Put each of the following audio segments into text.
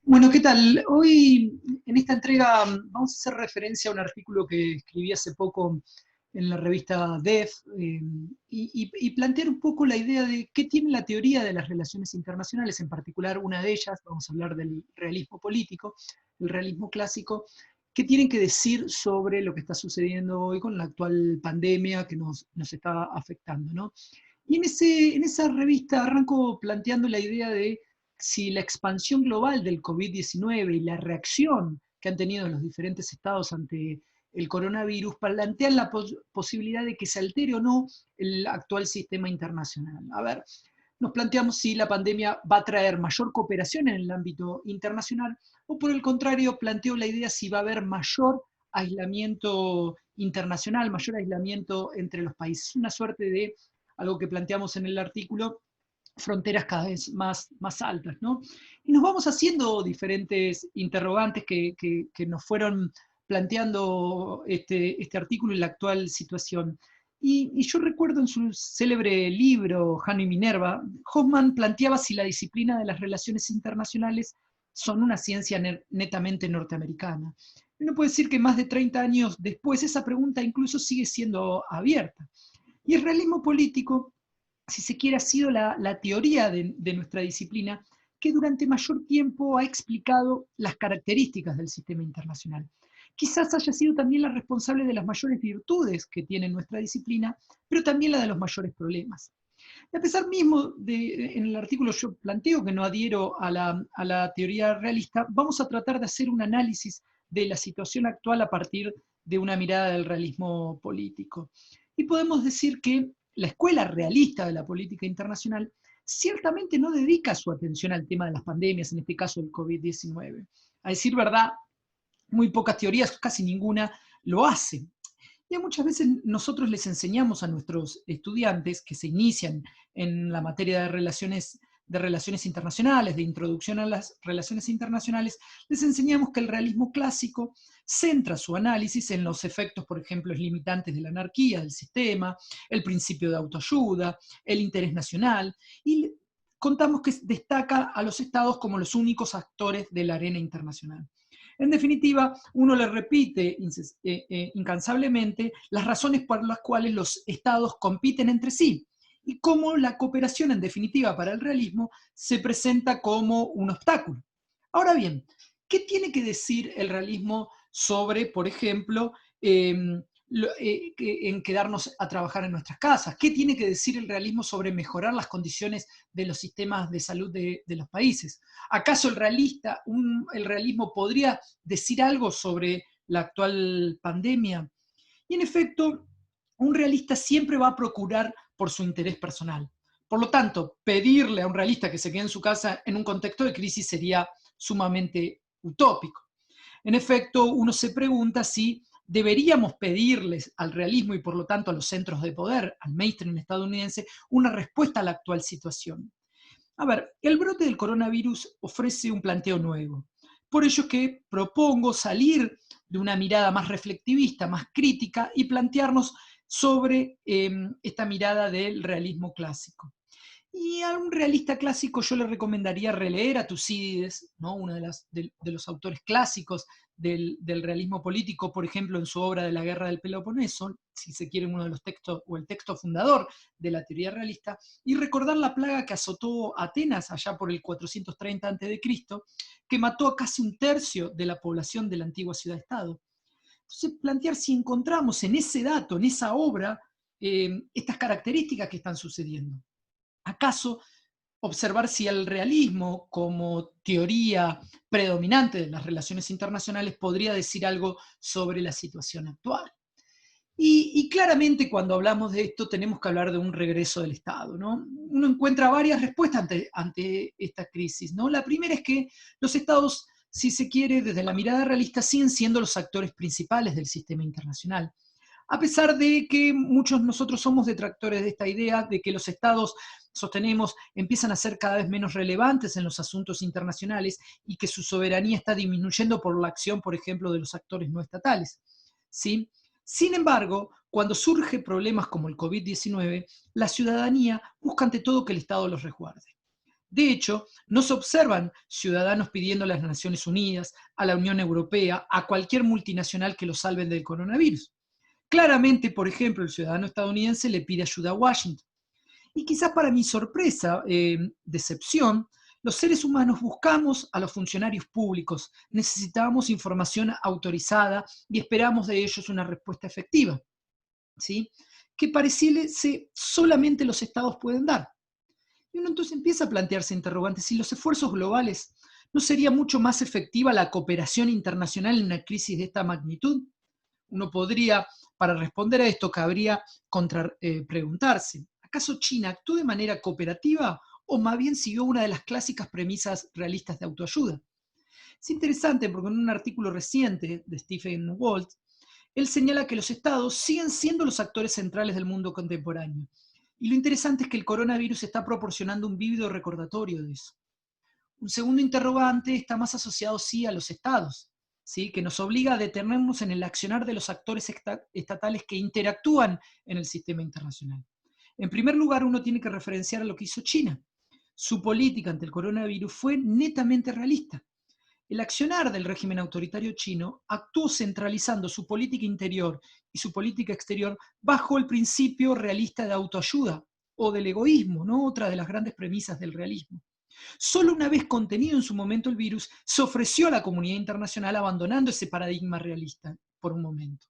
Bueno, ¿qué tal? Hoy en esta entrega vamos a hacer referencia a un artículo que escribí hace poco en la revista DEF y plantear un poco la idea de qué tiene la teoría de las relaciones internacionales, en particular una de ellas, vamos a hablar del realismo político, el realismo clásico, qué tienen que decir sobre lo que está sucediendo hoy con la actual pandemia que nos está afectando, ¿no? Y en esa revista arranco planteando la idea de si la expansión global del COVID-19 y la reacción que han tenido los diferentes estados ante el coronavirus plantean la posibilidad de que se altere o no el actual sistema internacional. A ver, nos planteamos si la pandemia va a traer mayor cooperación en el ámbito internacional o por el contrario planteo la idea si va a haber mayor aislamiento internacional, mayor aislamiento entre los países. Una suerte de algo que planteamos en el artículo, fronteras cada vez más altas, ¿no? Y nos vamos haciendo diferentes interrogantes que nos fueron planteando este artículo y la actual situación. Y yo recuerdo en su célebre libro, Jano y Minerva, Hoffman planteaba si la disciplina de las relaciones internacionales son una ciencia netamente norteamericana. Uno puede decir que más de 30 años después esa pregunta incluso sigue siendo abierta. Y el realismo político, si se quiere, ha sido la teoría de nuestra disciplina que durante mayor tiempo ha explicado las características del sistema internacional. Quizás haya sido también la responsable de las mayores virtudes que tiene nuestra disciplina, pero también la de los mayores problemas. Y a pesar mismo de, en el artículo yo planteo que no adhiero a la teoría realista, vamos a tratar de hacer un análisis de la situación actual a partir de una mirada del realismo político. Y podemos decir que la escuela realista de la política internacional ciertamente no dedica su atención al tema de las pandemias, en este caso el COVID-19. A decir verdad, muy pocas teorías, casi ninguna, lo hacen. Y muchas veces nosotros les enseñamos a nuestros estudiantes que se inician en la materia de relaciones internacionales, de introducción a las relaciones internacionales, les enseñamos que el realismo clásico centra su análisis en los efectos, por ejemplo, limitantes de la anarquía del sistema, el principio de autoayuda, el interés nacional, y contamos que destaca a los estados como los únicos actores de la arena internacional. En definitiva, uno le repite incansablemente las razones por las cuales los estados compiten entre sí y cómo la cooperación, en definitiva, para el realismo se presenta como un obstáculo. Ahora bien, ¿qué tiene que decir el realismo sobre, por ejemplo, en quedarnos a trabajar en nuestras casas? ¿Qué tiene que decir el realismo sobre mejorar las condiciones de los sistemas de salud de los países? ¿Acaso el realismo podría decir algo sobre la actual pandemia? Y en efecto, un realista siempre va a procurar por su interés personal. Por lo tanto, pedirle a un realista que se quede en su casa en un contexto de crisis sería sumamente utópico. En efecto, uno se pregunta si deberíamos pedirles al realismo y por lo tanto a los centros de poder, al mainstream estadounidense, una respuesta a la actual situación. A ver, el brote del coronavirus ofrece un planteo nuevo. Por ello es que propongo salir de una mirada más reflectivista, más crítica, y plantearnos sobre esta mirada del realismo clásico. Y a un realista clásico yo le recomendaría releer a Tucídides, ¿no? Uno de los autores clásicos del realismo político, por ejemplo, en su obra de la Guerra del Peloponeso, si se quiere uno de los textos, o el texto fundador de la teoría realista, y recordar la plaga que azotó Atenas allá por el 430 a.C., que mató a casi un tercio de la población de la antigua ciudad-estado. Entonces, plantear si encontramos en ese dato, en esa obra, estas características que están sucediendo. ¿Acaso observar si el realismo como teoría predominante de las relaciones internacionales podría decir algo sobre la situación actual? Y claramente cuando hablamos de esto tenemos que hablar de un regreso del Estado, ¿no? Uno encuentra varias respuestas ante esta crisis, ¿no? La primera es que los Estados, si se quiere, desde la mirada realista, siguen siendo los actores principales del sistema internacional. A pesar de que muchos nosotros somos detractores de esta idea de que los estados, sostenemos, empiezan a ser cada vez menos relevantes en los asuntos internacionales y que su soberanía está disminuyendo por la acción, por ejemplo, de los actores no estatales, ¿sí? Sin embargo, cuando surgen problemas como el COVID-19, la ciudadanía busca ante todo que el Estado los resguarde. De hecho, no se observan ciudadanos pidiendo a las Naciones Unidas, a la Unión Europea, a cualquier multinacional que los salven del coronavirus. Claramente, por ejemplo, el ciudadano estadounidense le pide ayuda a Washington. Y quizás para mi sorpresa, decepción, los seres humanos buscamos a los funcionarios públicos, necesitamos información autorizada y esperamos de ellos una respuesta efectiva, ¿sí? Que pareciese solamente los estados pueden dar. Y uno entonces empieza a plantearse interrogantes, si los esfuerzos globales, ¿no sería mucho más efectiva la cooperación internacional en una crisis de esta magnitud? Uno podría, para responder a esto, cabría preguntarse, ¿acaso China actuó de manera cooperativa o más bien siguió una de las clásicas premisas realistas de autoayuda? Es interesante porque en un artículo reciente de Stephen Walt, él señala que los estados siguen siendo los actores centrales del mundo contemporáneo. Y lo interesante es que el coronavirus está proporcionando un vívido recordatorio de eso. Un segundo interrogante está más asociado, sí, a los estados, ¿sí? Que nos obliga a detenernos en el accionar de los actores estatales que interactúan en el sistema internacional. En primer lugar, uno tiene que referenciar a lo que hizo China. Su política ante el coronavirus fue netamente realista. El accionar del régimen autoritario chino actuó centralizando su política interior y su política exterior bajo el principio realista de autoayuda o del egoísmo, ¿no? Otra de las grandes premisas del realismo. Solo una vez contenido en su momento el virus, se ofreció a la comunidad internacional abandonando ese paradigma realista por un momento.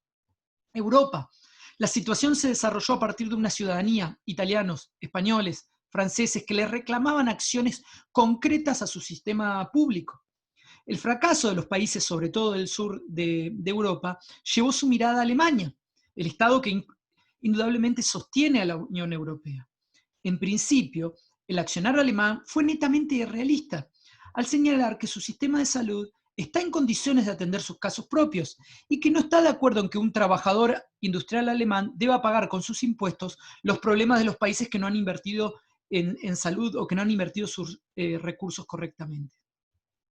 Europa. La situación se desarrolló a partir de una ciudadanía, italianos, españoles, franceses, que le reclamaban acciones concretas a su sistema público. El fracaso de los países, sobre todo del sur de Europa, llevó su mirada a Alemania, el Estado que indudablemente sostiene a la Unión Europea. En principio, el accionar alemán fue netamente irrealista, al señalar que su sistema de salud está en condiciones de atender sus casos propios y que no está de acuerdo en que un trabajador industrial alemán deba pagar con sus impuestos los problemas de los países que no han invertido en salud o que no han invertido sus recursos correctamente.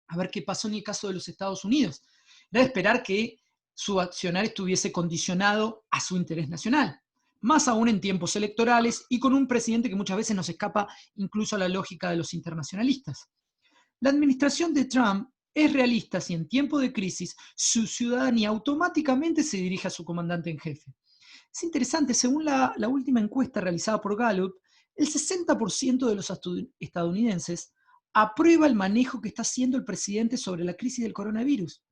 A ver qué pasó en el caso de los Estados Unidos. Era de esperar que su accionar estuviese condicionado a su interés nacional, más aún en tiempos electorales y con un presidente que muchas veces nos escapa incluso a la lógica de los internacionalistas. La administración de Trump es realista si en tiempo de crisis su ciudadanía automáticamente se dirige a su comandante en jefe. Es interesante, según la última encuesta realizada por Gallup, el 60% de los estadounidenses aprueba el manejo que está haciendo el presidente sobre la crisis del coronavirus.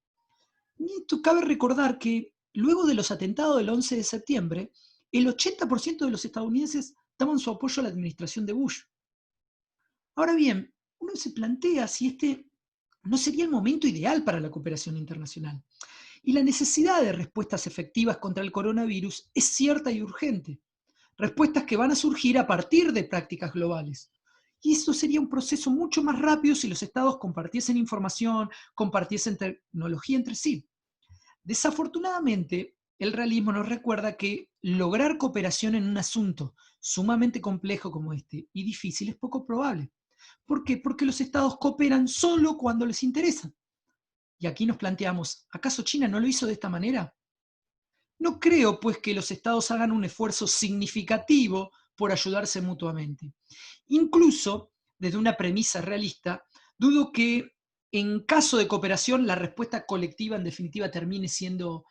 Y esto cabe recordar que luego de los atentados del 11 de septiembre, el 80% de los estadounidenses daban su apoyo a la administración de Bush. Ahora bien, uno se plantea si este no sería el momento ideal para la cooperación internacional. Y la necesidad de respuestas efectivas contra el coronavirus es cierta y urgente. Respuestas que van a surgir a partir de prácticas globales. Y eso sería un proceso mucho más rápido si los estados compartiesen información, compartiesen tecnología entre sí. Desafortunadamente, el realismo nos recuerda que lograr cooperación en un asunto sumamente complejo como este y difícil es poco probable. ¿Por qué? Porque los estados cooperan solo cuando les interesa. Y aquí nos planteamos, ¿acaso China no lo hizo de esta manera? No creo, pues, que los estados hagan un esfuerzo significativo por ayudarse mutuamente. Incluso, desde una premisa realista, dudo que en caso de cooperación la respuesta colectiva en definitiva termine siendo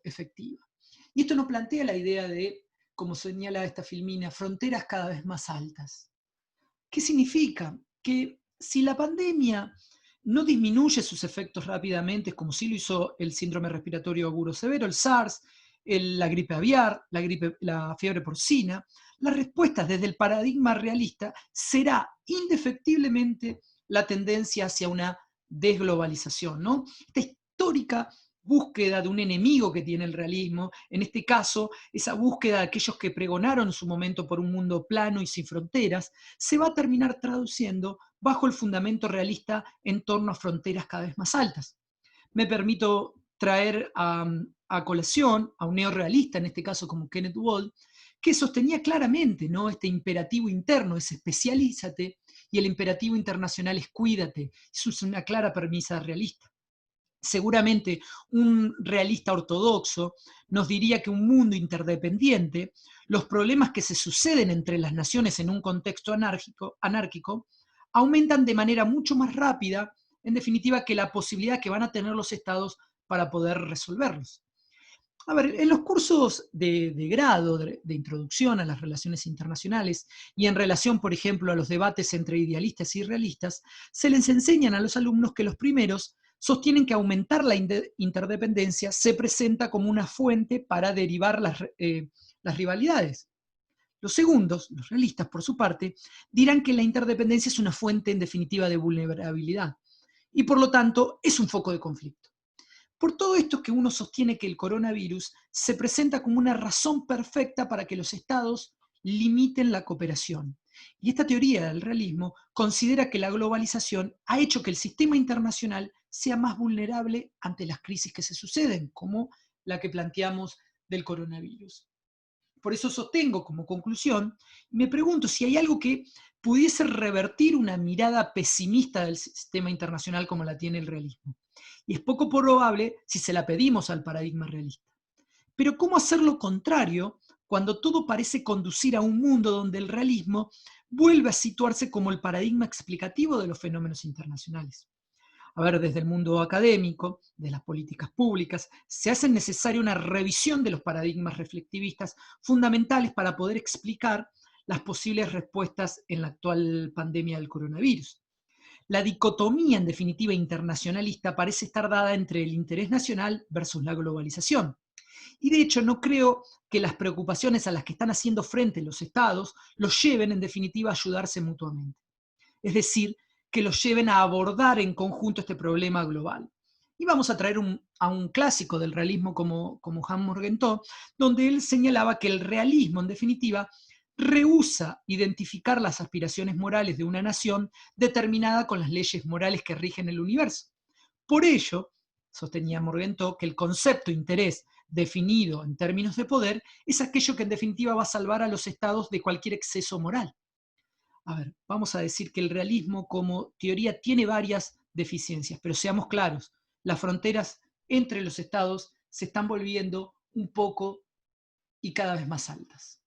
efectiva. Y esto nos plantea la idea de, como señala esta filmina, fronteras cada vez más altas. ¿Qué significa? Que si la pandemia no disminuye sus efectos rápidamente, como sí lo hizo el síndrome respiratorio agudo severo, el SARS, la gripe aviar, la fiebre porcina, las respuestas desde el paradigma realista será indefectiblemente la tendencia hacia una desglobalización, ¿no? Esta histórica búsqueda de un enemigo que tiene el realismo, en este caso, esa búsqueda de aquellos que pregonaron en su momento por un mundo plano y sin fronteras, se va a terminar traduciendo bajo el fundamento realista en torno a fronteras cada vez más altas. Me permito traer a colación a un neorrealista, en este caso como Kenneth Walt, que sostenía claramente, ¿no?, este imperativo interno es especialízate y el imperativo internacional es cuídate. Eso es una clara premisa realista. Seguramente un realista ortodoxo nos diría que un mundo interdependiente, los problemas que se suceden entre las naciones en un contexto anárquico aumentan de manera mucho más rápida, en definitiva, que la posibilidad que van a tener los estados para poder resolverlos. A ver, en los cursos de grado, de introducción a las relaciones internacionales y en relación, por ejemplo, a los debates entre idealistas y realistas, se les enseñan a los alumnos que los primeros sostienen que aumentar la interdependencia se presenta como una fuente para derivar las rivalidades. Los segundos, los realistas por su parte, dirán que la interdependencia es una fuente en definitiva de vulnerabilidad y por lo tanto es un foco de conflicto. Por todo esto que uno sostiene que el coronavirus se presenta como una razón perfecta para que los estados limiten la cooperación. Y esta teoría del realismo considera que la globalización ha hecho que el sistema internacional sea más vulnerable ante las crisis que se suceden, como la que planteamos del coronavirus. Por eso sostengo como conclusión, me pregunto si hay algo que pudiese revertir una mirada pesimista del sistema internacional como la tiene el realismo. Y es poco probable si se la pedimos al paradigma realista. Pero ¿cómo hacer lo contrario cuando todo parece conducir a un mundo donde el realismo vuelve a situarse como el paradigma explicativo de los fenómenos internacionales? A ver, desde el mundo académico, de las políticas públicas, se hace necesaria una revisión de los paradigmas reflectivistas fundamentales para poder explicar las posibles respuestas en la actual pandemia del coronavirus. La dicotomía, en definitiva, internacionalista parece estar dada entre el interés nacional versus la globalización. Y de hecho no creo que las preocupaciones a las que están haciendo frente los estados los lleven, en definitiva, a ayudarse mutuamente. Es decir, que los lleven a abordar en conjunto este problema global. Y vamos a traer a un clásico del realismo como Jean Morgenthau, donde él señalaba que el realismo, en definitiva, rehúsa identificar las aspiraciones morales de una nación determinada con las leyes morales que rigen el universo. Por ello, sostenía Morgenthau, que el concepto interés definido en términos de poder es aquello que en definitiva va a salvar a los estados de cualquier exceso moral. A ver, vamos a decir que el realismo como teoría tiene varias deficiencias, pero seamos claros, las fronteras entre los estados se están volviendo un poco y cada vez más altas.